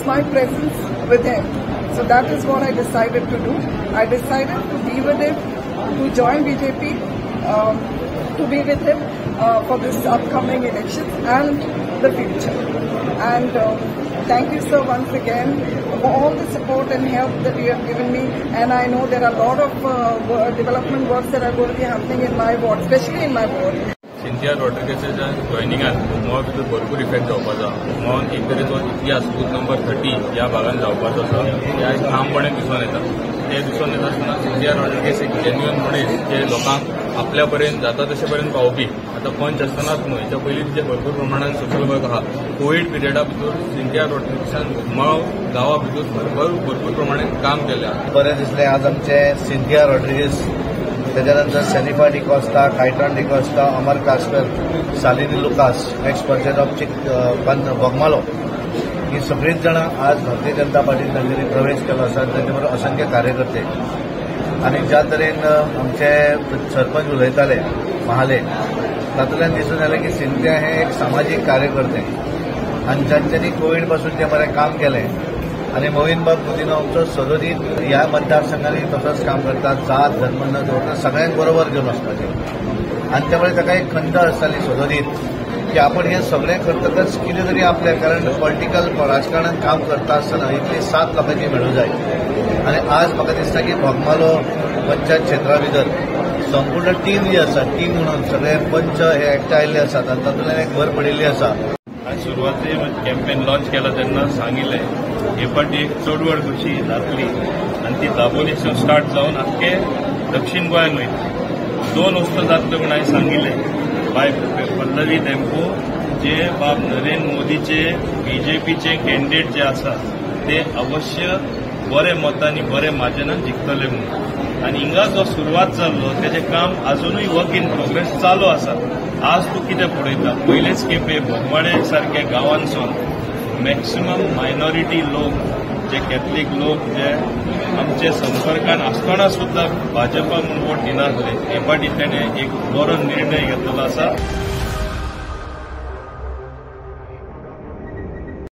my presence with him. So that is what I decided to do. I decided to be with him, to join BJP, to be with him for this upcoming elections and the future. And thank you, sir, once again for all the support and help that you have given me. And I know there are a lot of development works that are going to be happening in my ward, especially in my ward. Cynthia रॉड्रिगेसच्या जॉयनिंगान बोगमावा भितर भरपूर effect जावपाचो बोगमावान एक तरेचो इतिहास booth number 30 ह्या भागात जावपाचो आसा ते आयज ठामपणे दिसून येता ते दिसून येता आसतना सिंथिया रॉड्रिगेस एक जेन्युअन मनीस जे लोकांक आपल्या पर्यंत जाता तशे पर्यंत पावोवपी आता पंच आसतनाच न्हू हेच्या पयलीं जे भरपूर प्रमाणात सोशल वर्क आहा कोविड पिरियडा भितर सिंथिया रॉड्रिगेसान बोगमाव गांवा भितर भरपूर प्रमाणात काम केलें. बरें दिसलें आज आमचे सिंथिया रॉड्रिगेस त्याच्यानंतर Senifa D'Costa, Caitan D'Costa, Amar Kasper, Salini Lucas, ex person of Bogmalo ही सगळीच जण आज भारतीय जनता पार्टीन तांच्यांनी प्रवेश केलो आसा. ताचे बरोबर असंख्य कार्यकर्ते आणि ज्या तरेन आमचे सरपंच उलयताले महाले तातूंतल्यान दिसून येलें की सिंथिया हे एक सामाजीक कार्यकर्ते आणि जांच्यांनी कोविड पासून जें बरें काम केलें आणि मोहीन बाब मोदीनो आमचो सदोदीत ह्या मतदारसंघांनी तसोच काम करता. जात धर्म न दवरता सगळ्यांक बरोबर घेवन वचपाचें आणि त्यामुळे ताका एक खंत आसताली सदोदीत की आपण हे सगळें करतकच कितें तरी आपले कारण पॉलिटिकल राजकारणात काम करता आसतना इतली 7 लोकांची मेळूं जाय. आणि आज म्हाका दिसता की बोगमालो पंचायत क्षेत्रा भितर संपूर्ण टीम जी आसा टीम म्हणून सगळे पंच हे एकठांय आयिल्ले आसात आनी तातूंतल्यान एक भर पडिल्ली आसा. आज सुरवाती कॅम्पेन लॉन्च केला तेन्ना सांगिल्लें हे फावटी एक चडवड कशी जातली आनी ती दाबोलीसून स्टार्ट जावन आख्खे दक्षिण गोंयान वयतली. 2 वस्तू जातल्यो म्हूण हांवें सांगिल्लें बाय पल्लवी टेम्पो जे बाब नरेंद्र मोदीचे बीजेपीचे कॅन्डिडेट जे आसा ते अवश्य बरे मतांनी बरे मार्जिनान जिखतले म्हणून. आनी हिंगा जो सुरवात जाल्लो तेजें काम अजुनूय वर्क इन प्रोग्रेस चालू आसा. आज तूं कितें पळयता पयलेच खेपे बोगमाळे सारके गांवांसून मॅक्सिमम मायनॉरिटी लोक जे कॅथलीक लोक जे आमचे संपर्कान आसतना सुद्धा भाजपा म्हणून वोट दिनासले हे फावटी तेणें एक बरो निर्णय घेतलेलो आसा.